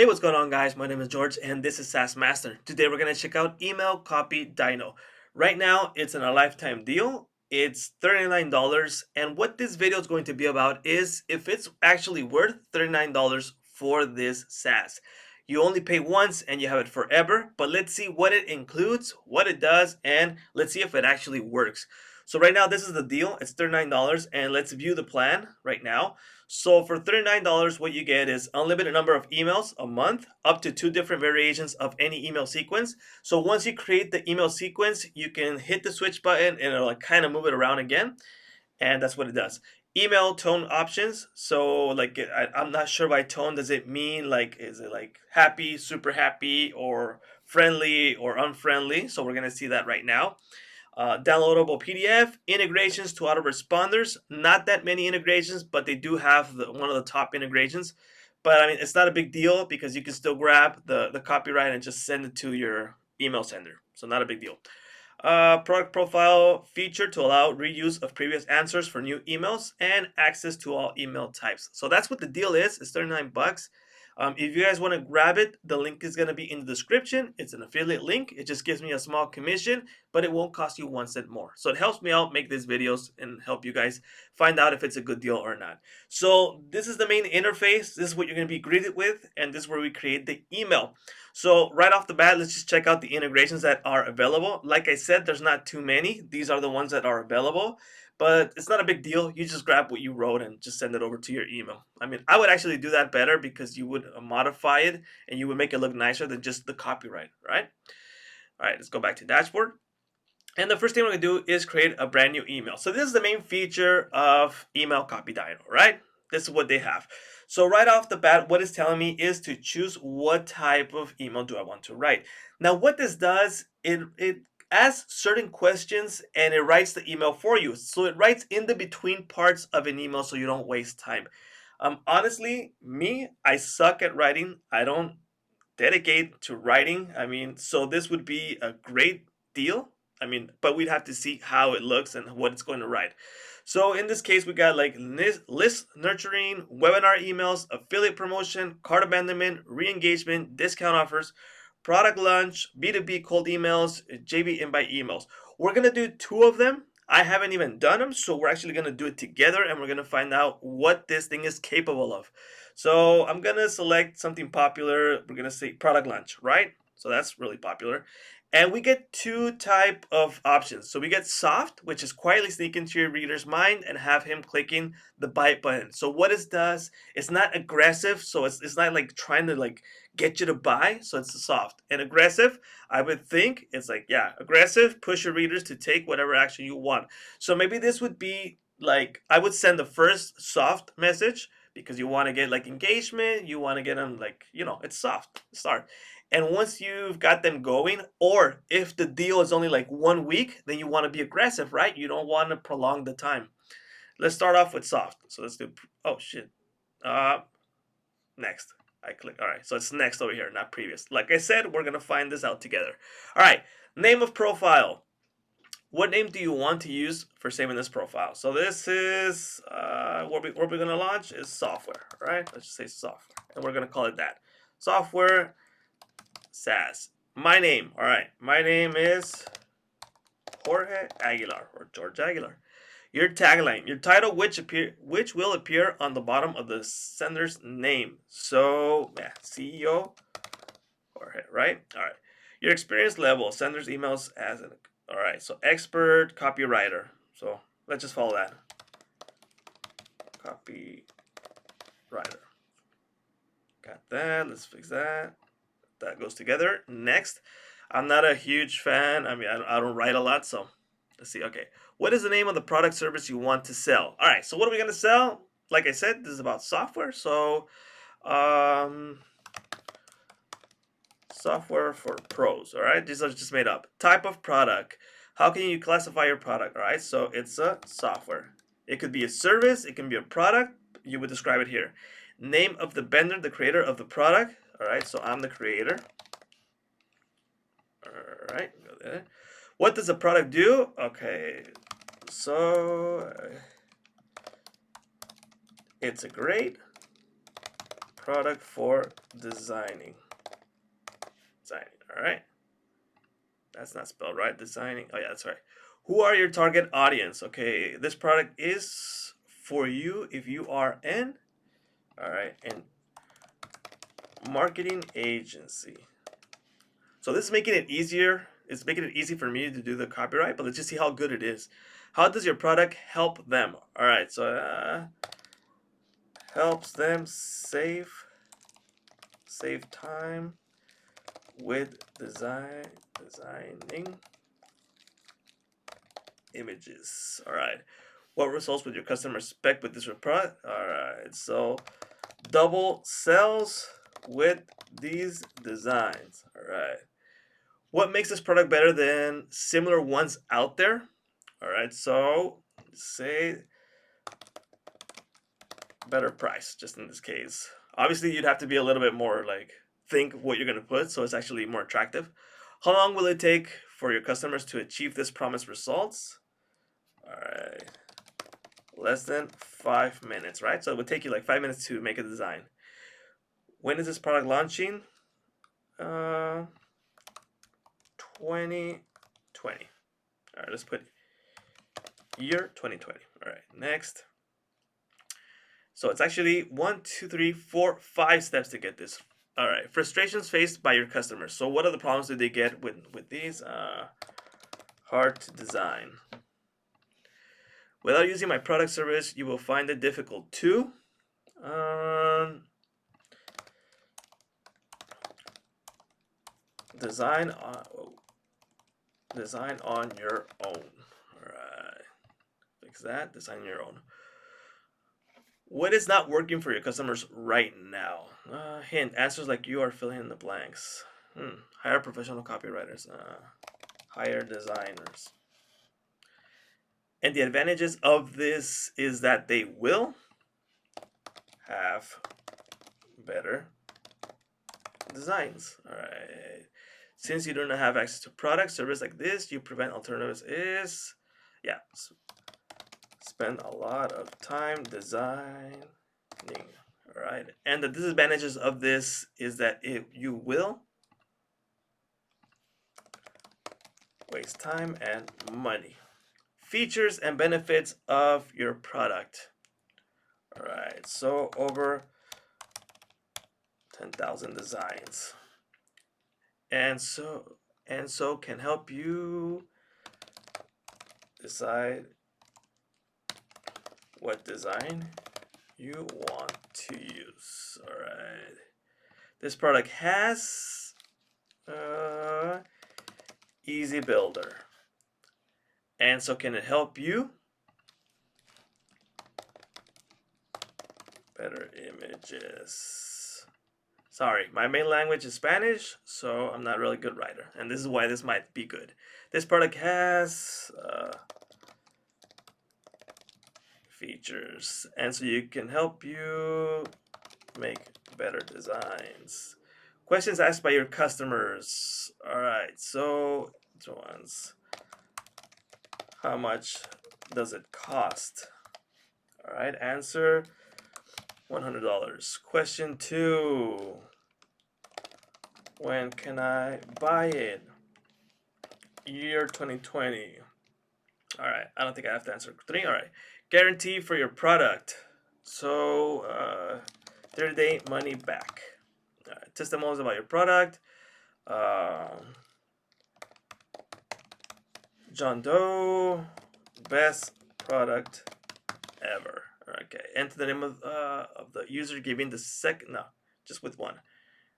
Hey, what's going on, guys? My name is George, and this is SaaS Master. Today, we're going to check out Email Copy Dyno. Right now, it's in a lifetime deal. It's $39, and what this video is going to be about is if it's actually worth $39 for this SaaS. You only pay once, and you have it forever, but let's see what it includes, what it does, and let's see if it actually works. So right now, this is the deal. It's $39, and let's view the plan right now. So for $39, what you get is unlimited number of emails a month, up to 2 different variations of any email sequence. So once you create the email sequence, you can hit the switch button and it'll like kind of move it around again. And that's what it does. Email tone options. So like I'm not sure by tone, does it mean like, is it like happy, super happy, or friendly or unfriendly? So we're gonna see that right now. Downloadable PDF, integrations to autoresponders. Not that many integrations, but they do have one of the top integrations. But I mean, it's not a big deal because you can still grab the copyright and just send it to your email sender. So not a big deal. Product profile feature to allow reuse of previous answers for new emails and access to all email types. So that's what the deal is. It's 39 bucks. If you guys want to grab it, the link is going to be in the description. It's an affiliate link. It just gives me a small commission, but it won't cost you 1 cent more. So it helps me out make these videos and help you guys find out if it's a good deal or not. So this is the main interface. This is what you're going to be greeted with, and this is where we create the email. So right off the bat, let's just check out the integrations that are available. Like I said, there's not too many. These are the ones that are available, but it's not a big deal. You just grab what you wrote and just send it over to your email. I mean, I would actually do that better because you would modify it and you would make it look nicer than just the copyright, right? All right, let's go back to dashboard. And the first thing we're going to do is create a brand new email. So this is the main feature of Email Copy Dyno, right? This is what they have. So right off the bat, what it's telling me is to choose what type of email do I want to write. Now, what this does, it asks certain questions and it writes the email for you. So it writes in the between parts of an email so you don't waste time. Honestly, I suck at writing. I don't dedicate to writing. I mean, so this would be a great deal. I mean, but we'd have to see how it looks and what it's going to write. So in this case, we got like list nurturing, webinar emails, affiliate promotion, cart abandonment, re-engagement, discount offers, product launch, B2B cold emails, JB invite emails. We're going to do 2 of them. I haven't even done them, so we're actually going to do it together and we're going to find out what this thing is capable of. So I'm going to select something popular. We're going to say product launch, right? So that's really popular. And we get 2 type of options. So we get soft, which is quietly sneak into your reader's mind and have him clicking the buy button. So what it does, it's not aggressive. So it's not like trying to like get you to buy. So it's soft. And aggressive, I would think it's like, yeah, aggressive, push your readers to take whatever action you want. So maybe this would be like, I would send the first soft message because you want to get like engagement. You want to get them like, it's soft, start. And once you've got them going, or if the deal is only like 1 week, then you want to be aggressive, right? You don't want to prolong the time. Let's start off with soft. So let's do, oh shit. Next. I click, all right. So it's next over here, not previous. Like I said, we're going to find this out together. All right. Name of profile. What name do you want to use for saving this profile? So this is, what we're going to launch is software, right? Let's just say software. And we're going to call it that. Software SaaS. My name, all right. My name is Jorge Aguilar or George Aguilar. Your tagline, your title, which will appear on the bottom of the sender's name. So, yeah, CEO Jorge, right? All right. Your experience level, sender's emails as an, all right. So expert copywriter. So let's just follow that. Copywriter. Got that. Let's fix that. That goes together. Next, I'm not a huge fan. I mean, I don't write a lot, so let's see. Okay, what is the name of the product service you want to sell? All right, so what are we gonna sell? Like I said, this is about software. So, software for pros. All right, these are just made up. Type of product. How can you classify your product? All right, so it's a software. It could be a service. It can be a product. You would describe it here. Name of the vendor, the creator of the product. All right, so I'm the creator. All right, go there. What does the product do? Okay, so it's a great product for designing. All right. That's not spelled right. Designing. Oh yeah, that's right. Who are your target audience? Okay, this product is for you if you are an, all right, and marketing agency. So this is making it easier. It's making it easy for me to do the copyright, but let's just see how good it is. How does your product help them? All right, so helps them save time with designing images. All right. What results would your customer expect with this product? All right. So double sales with these designs. All right. What makes this product better than similar ones out there? All right. So say better price, just in this case. Obviously, you'd have to be a little bit more like think what you're going to put so it's actually more attractive. How long will it take for your customers to achieve this promised results? All right. Less than 5 minutes, right? So it would take you like 5 minutes to make a design. When is this product launching? 2020. All right, let's put year 2020. All right, next. So it's actually 1, 2, 3, 4, 5 steps to get this. All right, frustrations faced by your customers. So what are the problems that they get with these? Hard to design. Without using my product service, you will find it difficult to design on your own. All right, fix that. Design on your own. What is not working for your customers right now? Hint: answers like you are filling in the blanks. Hire professional copywriters. Hire designers. And the advantages of this is that they will have better designs. All right. Since you don't have access to product service like this, you prevent alternatives is, yeah, spend a lot of time designing. All right. And the disadvantages of this is that you will waste time and money. Features and benefits of your product. All right. So over 10,000 designs. And so can help you decide what design you want to use. All right. This product has easy builder. And so can it help you better images? Sorry, my main language is Spanish, so I'm not really a good writer. And this is why this might be good. This product has features, and so you can help you make better designs. Questions asked by your customers. All right, so which ones? How much does it cost? All right, answer $100. Question 2. When can I buy it? Year 2020. All right, I don't think I have to answer 3. All right, guarantee for your product. So 30-day money back. All right, testimonials about your product. John Doe, best product ever. Okay, enter the name of the user giving the second. No, just with one.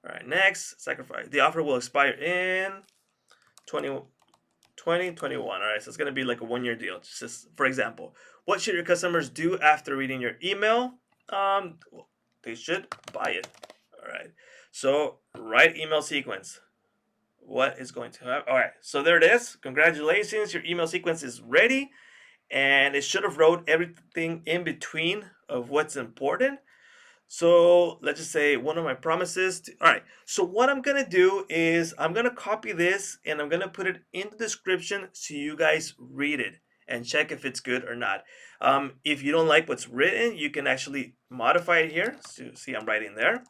All right, next, sacrifice. The offer will expire in 2021. All right, so it's gonna be like a 1-year deal. Just for example, what should your customers do after reading your email? They should buy it. All right, so write email sequence. What is going to happen? All right, so there it is. Congratulations, your email sequence is ready, and it should have wrote everything in between of what's important. So let's just say one of my promises. All right. So what I'm going to do is I'm going to copy this and I'm going to put it in the description so you guys read it and check if it's good or not. If you don't like what's written, you can actually modify it here. So see, I'm writing there.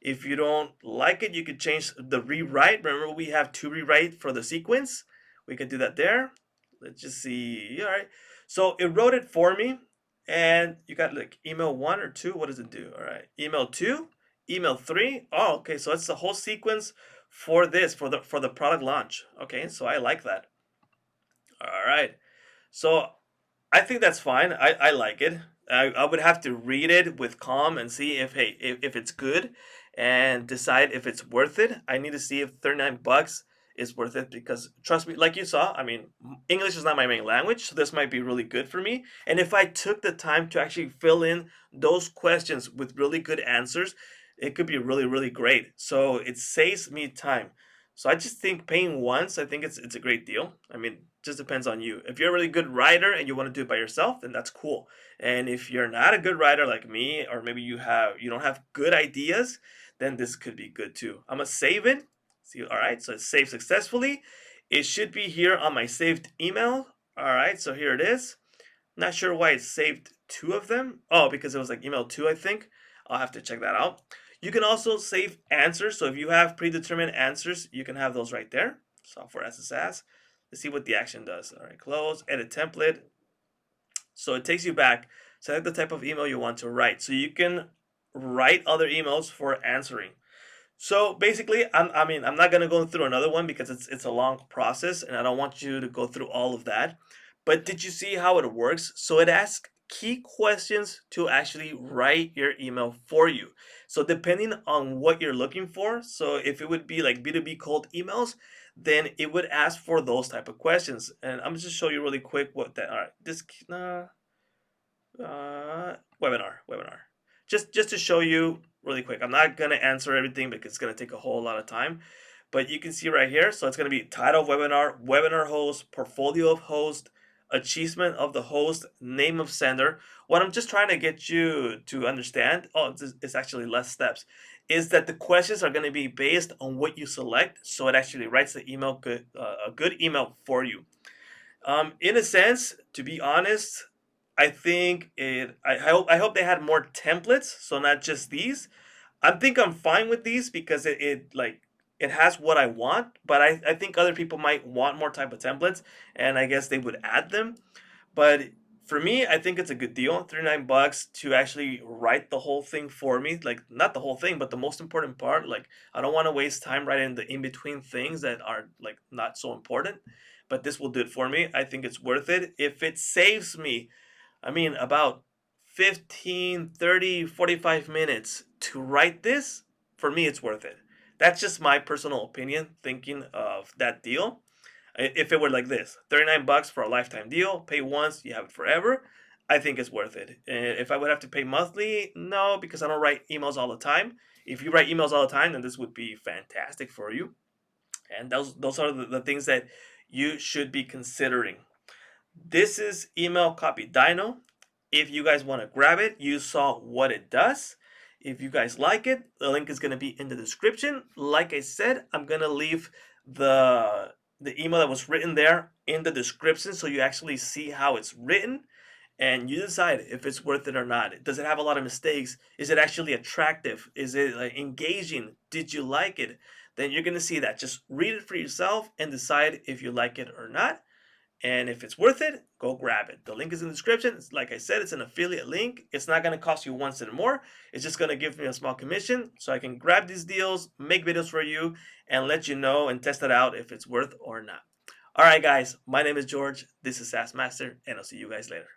If you don't like it, you could change the rewrite. Remember, we have to rewrite for the sequence. We could do that there. Let's just see. All right. So it wrote it for me. And you got like email one or two. What does it do? All right. Email two, email three. Oh, okay. So it's the whole sequence for this, for the product launch. Okay. So I like that. All right. So I think that's fine. I like it. I would have to read it with calm and see if hey if it's good and decide if it's worth it. I need to see if 39 bucks is worth it because trust me, like you saw, I mean, English is not my main language, so this might be really good for me. And if I took the time to actually fill in those questions with really good answers, it could be really really great. So it saves me time. So I just think paying once, I think it's a great deal. I mean, just depends on you. If you're a really good writer and you want to do it by yourself, then that's cool. And if you're not a good writer like me, or maybe you don't have good ideas, then this could be good too. I'm gonna save it. See, all right, so it's saved successfully. It should be here on my saved email. All right, so here it is. Not sure why it saved two of them. Oh, because it was like email two, I think. I'll have to check that out. You can also save answers. So if you have predetermined answers, you can have those right there. Software as a SaaS. Let's see what the action does. All right, close, edit template. So it takes you back. Select the type of email you want to write. So you can write other emails for answering. So basically, I'm not gonna go through another one because it's a long process, and I don't want you to go through all of that. But did you see how it works? So it asks key questions to actually write your email for you. So depending on what you're looking for, so if it would be like B2B cold emails, then it would ask for those type of questions. And I'm just show you really quick what that. All right, this webinar. Just to show you really quick. I'm not gonna answer everything because it's gonna take a whole lot of time. But you can see right here. So it's gonna be title of webinar, webinar host, portfolio of host, achievement of the host, name of sender. What I'm just trying to get you to understand, it's actually less steps, is that the questions are going to be based on what you select. So it actually writes the email good, a good email for you. In a sense, to be honest, I think it. I hope they had more templates, so not just these. I think I'm fine with these because it like it has what I want, but I think other people might want more type of templates, and I guess they would add them. But for me, I think it's a good deal. 39 bucks to actually write the whole thing for me. Like not the whole thing, but the most important part. Like I don't want to waste time writing the in-between things that are like not so important. But this will do it for me. I think it's worth it. If it saves me, I mean about 15, 30, 45 minutes to write this, for me it's worth it. That's just my personal opinion thinking of that deal. If it were like this, 39 bucks for a lifetime deal, pay once, you have it forever, I think it's worth it. And if I would have to pay monthly, no, because I don't write emails all the time. If you write emails all the time, then this would be fantastic for you. And those are the things that you should be considering. This is email copy Dyno. If you guys want to grab it, you saw what it does. If you guys like it, the link is going to be in the description. Like I said, I'm going to leave the the email that was written there in the description so you actually see how it's written and you decide if it's worth it or not. Does it have a lot of mistakes? Is it actually attractive? Is it like, engaging? Did you like it? Then you're going to see that. Just read it for yourself and decide if you like it or not. And if it's worth it, go grab it. The link is in the description. Like I said, it's an affiliate link. It's not going to cost you 1 cent more. It's just going to give me a small commission so I can grab these deals, make videos for you, and let you know and test it out if it's worth or not. All right, guys, my name is George. This is SaaS Master, and I'll see you guys later.